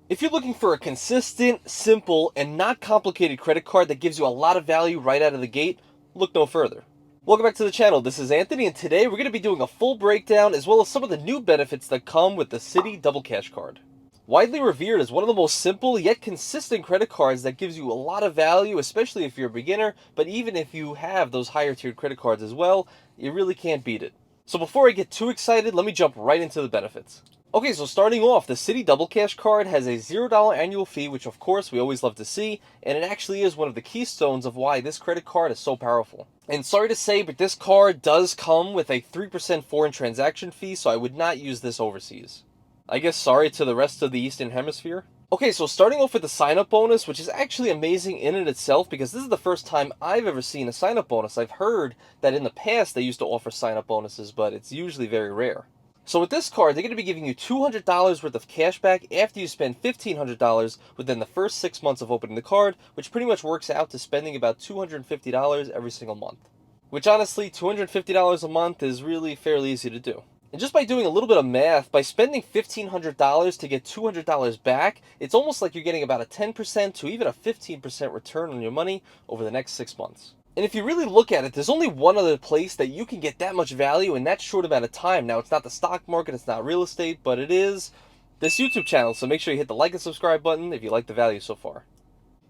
If you're looking for a consistent, simple, and not complicated credit card that gives you a lot of value right out of the gate, look no further. Welcome back to the channel. This is Anthony, and today we're going to be doing a full breakdown as well as some of the new benefits that come with the Citi Double Cash Card. Widely revered as one of the most simple yet consistent credit cards that gives you a lot of value, especially if you're a beginner, but even if you have those higher tiered credit cards as well, you really can't beat it. So before I get too excited, let me jump right into the benefits. Okay, so starting off, the Citi Double Cash Card has a $0 annual fee, which of course we always love to see, and it actually is one of the keystones of why this credit card is so powerful. And sorry to say, but this card does come with a 3% foreign transaction fee, so I would not use this overseas. I guess sorry to the rest of the Eastern Hemisphere. Okay, so starting off with the sign-up bonus, which is actually amazing in and itself because this is the first time I've ever seen a sign-up bonus. I've heard that in the past they used to offer sign-up bonuses, but it's usually very rare. So with this card, they're going to be giving you $200 worth of cash back after you spend $1,500 within the first 6 months of opening the card, which pretty much works out to spending about $250 every single month. Which honestly, $250 a month is really fairly easy to do. And just by doing a little bit of math, by spending $1,500 to get $200 back, it's almost like you're getting about a 10% to even a 15% return on your money over the next 6 months. And if you really look at it, there's only one other place that you can get that much value in that short amount of time. Now, it's not the stock market, it's not real estate, but it is this YouTube channel. So make sure you hit the like and subscribe button if you like the value so far.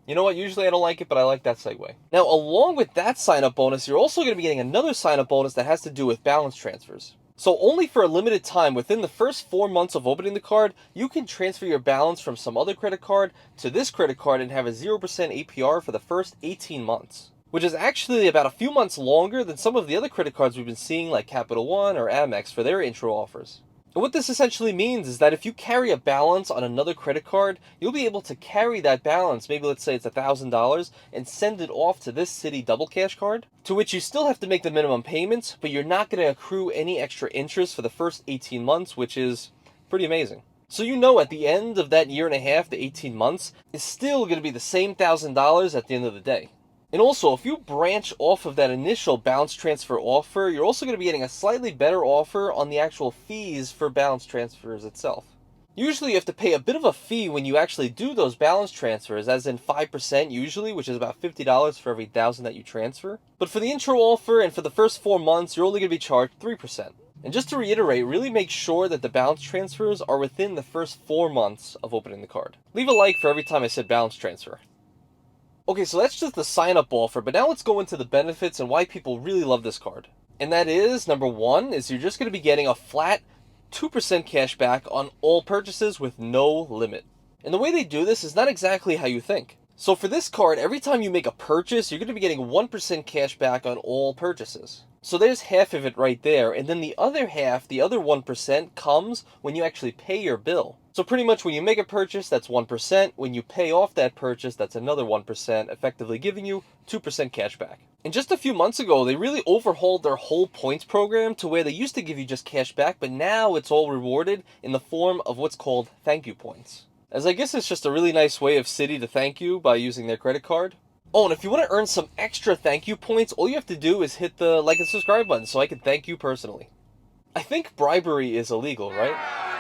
You know what? Usually I don't like it, but I like that segue. Now, along with that sign-up bonus, you're also going to be getting another sign-up bonus that has to do with balance transfers. So only for a limited time, within the first 4 months of opening the card, you can transfer your balance from some other credit card to this credit card and have a 0% APR for the first 18 months. Which is actually about a few months longer than some of the other credit cards we've been seeing like Capital One or Amex for their intro offers. And what this essentially means is that if you carry a balance on another credit card, you'll be able to carry that balance, maybe let's say it's $1,000, and send it off to this Citi Double Cash Card, to which you still have to make the minimum payments, but you're not going to accrue any extra interest for the first 18 months, which is pretty amazing. So you know at the end of that year and a half to 18 months, it's still going to be the same $1,000 at the end of the day. And also, if you branch off of that initial balance transfer offer, you're also going to be getting a slightly better offer on the actual fees for balance transfers itself. Usually you have to pay a bit of a fee when you actually do those balance transfers, as in 5% usually, which is about $50 for every 1,000 that you transfer. But for the intro offer and for the first 4 months, you're only going to be charged 3%. And just to reiterate, really make sure that the balance transfers are within the first 4 months of opening the card. Leave a like for every time I said balance transfer. Okay, so that's just the sign-up offer, but now let's go into the benefits and why people really love this card. And that is, number one, is you're just going to be getting a flat 2% cash back on all purchases with no limit. And the way they do this is not exactly how you think. So for this card, every time you make a purchase, you're going to be getting 1% cash back on all purchases. So there's half of it right there, and then the other half, the other 1%, comes when you actually pay your bill. So pretty much when you make a purchase, that's 1%. When you pay off that purchase, that's another 1%, effectively giving you 2% cash back. And just a few months ago, they really overhauled their whole points program to where they used to give you just cash back, but now it's all rewarded in the form of what's called thank you points. As I guess it's just a really nice way of Citi to thank you by using their credit card. Oh, and if you want to earn some extra thank you points, all you have to do is hit the like and subscribe button so I can thank you personally. I think bribery is illegal, right?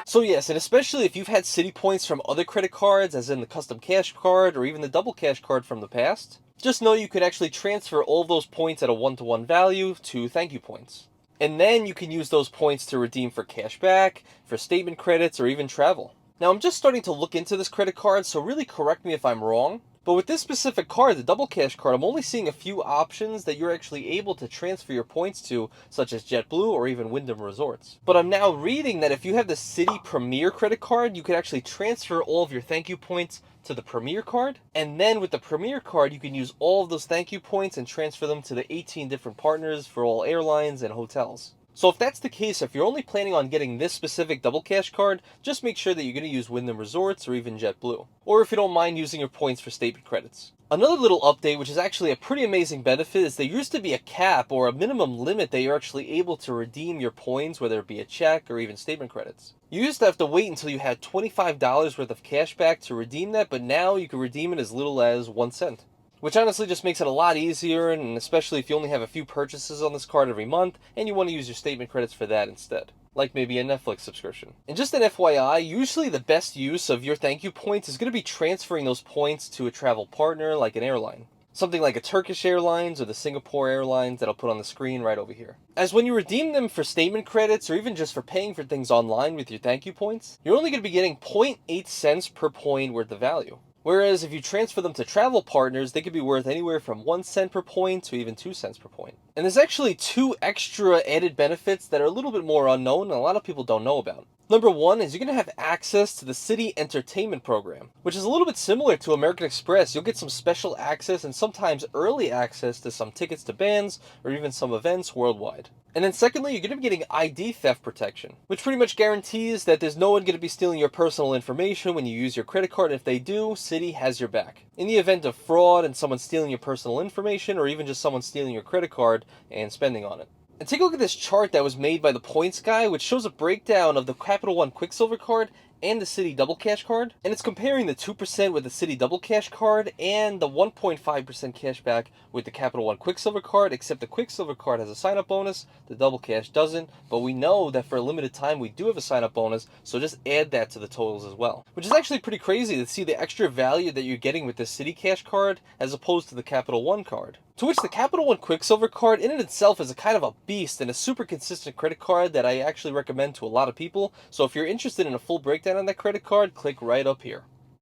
So yes, and especially if you've had Citi points from other credit cards, as in the custom cash card or even the double cash card from the past, just know you can actually transfer all of those points at a one-to-one value to thank you points. And then you can use those points to redeem for cash back, for statement credits, or even travel. Now I'm just starting to look into this credit card, so really correct me if I'm wrong. But with this specific card, the double cash card, I'm only seeing a few options that you're actually able to transfer your points to, such as JetBlue or even Wyndham Resorts. But I'm now reading that if you have the Citi Premier credit card, you can actually transfer all of your thank you points to the Premier card. And then with the Premier card, you can use all of those thank you points and transfer them to the 18 different partners for all airlines and hotels. So if that's the case, if you're only planning on getting this specific double cash card, just make sure that you're going to use Wyndham Resorts or even JetBlue. Or if you don't mind using your points for statement credits. Another little update, which is actually a pretty amazing benefit, is there used to be a cap or a minimum limit that you're actually able to redeem your points, whether it be a check or even statement credits. You used to have to wait until you had $25 worth of cash back to redeem that, but now you can redeem it as little as 1 cent. Which honestly just makes it a lot easier, and especially if you only have a few purchases on this card every month, and you want to use your statement credits for that instead. like maybe a Netflix subscription. And just an FYI, usually the best use of your thank you points is going to be transferring those points to a travel partner like an airline. Something like a Turkish Airlines or the Singapore Airlines that I'll put on the screen right over here. As when you redeem them for statement credits or even just for paying for things online with your thank you points, you're only going to be getting 0.8 cents per point worth of value. Whereas if you transfer them to travel partners, they could be worth anywhere from 1 cent per point to even 2 cents per point. And there's actually 2 extra added benefits that are a little bit more unknown and a lot of people don't know about. Number 1 is you're going to have access to the Citi Entertainment Program, which is a little bit similar to American Express. You'll get some special access and sometimes early access to some tickets to bands or even some events worldwide. And then secondly, you're going to be getting ID theft protection, which pretty much guarantees that there's no one going to be stealing your personal information when you use your credit card. If they do, Citi has your back. In the event of fraud and someone stealing your personal information or even just someone stealing your credit card and spending on it. And take a look at this chart that was made by the Points guy, which shows a breakdown of the Capital One Quicksilver Card and the Citi Double Cash Card. And it's comparing the 2% with the Citi Double Cash Card and the 1.5% cashback with the Capital One Quicksilver Card, except the Quicksilver Card has a sign-up bonus, the Double Cash doesn't, but we know that for a limited time we do have a sign-up bonus, so just add that to the totals as well. Which is actually pretty crazy to see the extra value that you're getting with the Citi Cash Card as opposed to the Capital One card. To which the Capital One Quicksilver Card in and itself is a kind of a beast and a super consistent credit card that I actually recommend to a lot of people. So if you're interested in a full breakdown on that credit card, click right up here.